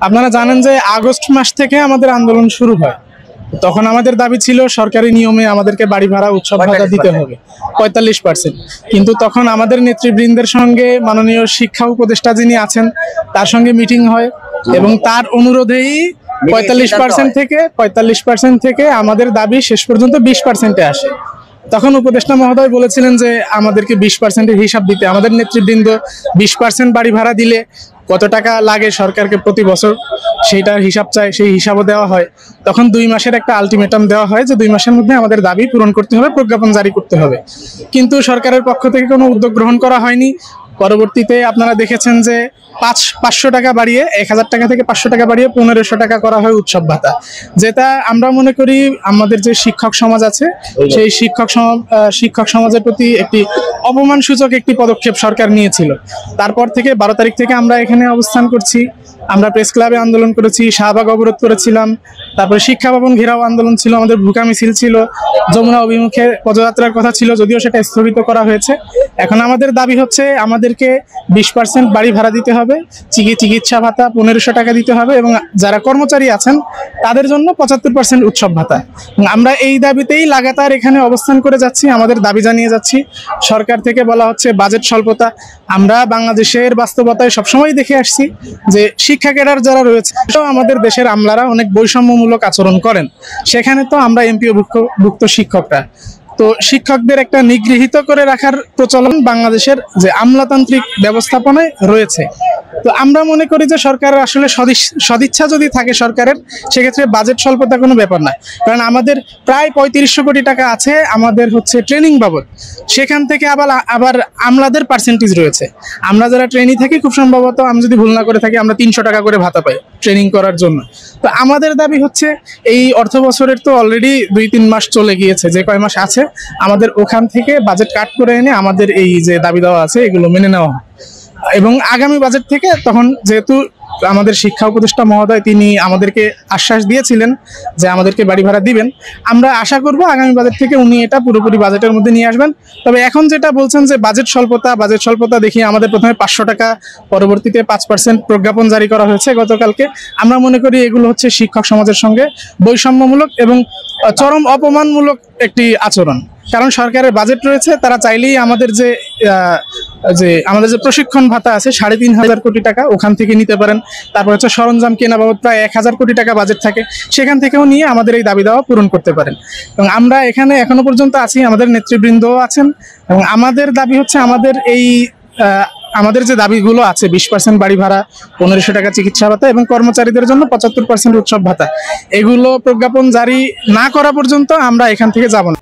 আপনারা জানেন যে আগস্ট মাস থেকে আমাদের আন্দোলন শুরু হয়। তখন আমাদের দাবি ছিল সরকারি নিয়মে আমাদেরকে বাড়ি ভাড়া উৎসব ভাতা দিতে হবে 45%। কিন্তু তখন আমাদের নেতৃবৃন্দের সঙ্গে মাননীয় শিক্ষা উপদেষ্টা যিনি আছেন তার সঙ্গে মিটিং হয় এবং তার অনুরোধেই 45% থেকে আমাদের দাবি শেষ পর্যন্ত 20%-এ আসে। তখন উপদেষ্টা মহোদয় বলেছিলেন যে আমাদেরকে 20%-এর হিসাব দিতে। আমাদের নেতৃবৃন্দ 20% বাড়ি ভাড়া দিলে কত টাকা লাগে সরকারকে প্রতি বছর সেইটার হিসাব চায়, সেই হিসাবও দেওয়া হয়। তখন 2 মাসের একটা আলটিমেটাম দেওয়া হয় যে 2 মাসের মধ্যে আমাদের দাবি পূরণ করতে হবে, প্রজ্ঞাপন জারি করতে হবে। কিন্তু সরকারের পক্ষ থেকে কোনো উদ্যোগ গ্রহণ করা হয়নি। পরবর্তীতে আপনারা দেখেছেন যে 500 টাকা বাড়িয়ে 1000 টাকা থেকে 500 টাকা বাড়িয়ে 1500 টাকা করা হয় উৎসব ভাতা, যেটা আমরা মনে করি আমাদের যে শিক্ষক সমাজ আছে সেই শিক্ষক সমাজের প্রতি একটি অপমানসূচক একটি পদক্ষেপ সরকার নিয়েছিল। তারপর থেকে 12 তারিখ থেকে আমরা এখানে অবস্থান করছি। আমরা প্রেস ক্লাবে আন্দোলন করেছি, শাহবাগ অবরোধ করেছিলাম, তারপরে শিক্ষা ভবন ঘেরাও আন্দোলন ছিল, আমাদের ভুকা মিছিল ছিল, যমুনা অভিমুখে পদযাত্রার কথা ছিল, যদিও সেটা স্থগিত করা হয়েছে। এখন আমাদের দাবি হচ্ছে আমাদেরকে 20% বাড়ি ভাড়া দিতে হবে, চিকিৎসা ভাতা 1500 টাকা দিতে হবে এবং যারা কর্মচারী আছেন তাদের জন্য 75% উৎসব ভাতা। আমরা এই দাবিতেই লাগাতার এখানে অবস্থান করে যাচ্ছি, আমাদের দাবি জানিয়ে যাচ্ছি। সরকার থেকে বলা হচ্ছে বাজেট স্বল্পতা। আমরা বাংলাদেশের বাস্তবতায় সবসময় দেখে আসছি যে শিক্ষা ক্যাডার যারা রয়েছে আমাদের দেশের আমলারা অনেক বৈষম্যমূলক আচরণ করেন। সেখানে তো আমরা এমপিও ভুক্ত শিক্ষকরা, তো শিক্ষকদের একটা নিগৃহীত করে রাখার প্রচলন বাংলাদেশের যে আমলাতান্ত্রিক ব্যবস্থাপনায় রয়েছে। তো আমরা মনে করি যে সরকারের আসলে সদিচ্ছা যদি থাকে সরকারের, সেক্ষেত্রে বাজেট স্বল্পতা কোনো ব্যাপার না। কারণ আমাদের প্রায় 3500 কোটি টাকা আছে আমাদের হচ্ছে ট্রেনিং বাবদ, সেখান থেকে আবার আমলাদের পার্সেন্টেজ রয়েছে। আমরা যারা ট্রেনি থাকি খুব সম্ভবত, আমি যদি ভুল না করে থাকি, আমরা 300 টাকা করে ভাতা পাই ট্রেনিং করার জন্য। তো আমাদের দাবি হচ্ছে এই অর্থ বছরের তো অলরেডি 2-3 মাস চলে গিয়েছে, যে কয় মাস আছে আমাদের ওখান থেকে বাজেট কাট করে এনে আমাদের এই যে দাবি দেওয়া আছে এগুলো মেনে নেওয়া হয়। এবং আগামী বাজেট থেকে তখন যেহেতু আমাদের শিক্ষা উপদেষ্টা মহোদয় তিনি আমাদেরকে আশ্বাস দিয়েছিলেন যে আমাদেরকে বাড়ি ভাড়া দিবেন, আমরা আশা করব আগামী বাজেট থেকে উনি এটা পুরোপুরি বাজেটের মধ্যে নিয়ে আসবেন। তবে এখন যেটা বলছেন যে বাজেট স্বল্পতা দেখিয়ে আমাদের প্রথমে 500 টাকা, পরবর্তীতে 5% প্রজ্ঞাপন জারি করা হয়েছে গতকালকে। আমরা মনে করি এগুলো হচ্ছে শিক্ষক সমাজের সঙ্গে বৈষম্যমূলক এবং চরম অপমানমূলক একটি আচরণ। কারণ সরকারের বাজেট রয়েছে, তারা চাইলেই আমাদের যে প্রশিক্ষণ ভাতা আছে 3500 কোটি টাকা ওখান থেকে নিতে পারেন। তারপর হচ্ছে সরঞ্জাম কেনা বাবদ প্রায় 1000 কোটি টাকা বাজেট থাকে, সেখান থেকেও নিয়ে আমাদের এই দাবি দেওয়া পূরণ করতে পারেন। এবং আমরা এখানে এখনো পর্যন্ত আছি, আমাদের নেতৃবৃন্দও আছেন এবং আমাদের দাবি হচ্ছে আমাদের যে দাবিগুলো আছে 20% বাড়ি ভাড়া, 1500 টাকা চিকিৎসা ভাতা এবং কর্মচারীদের জন্য 75% উৎসব ভাতা, এগুলো প্রজ্ঞাপন জারি না করা পর্যন্ত আমরা এখান থেকে যাব না।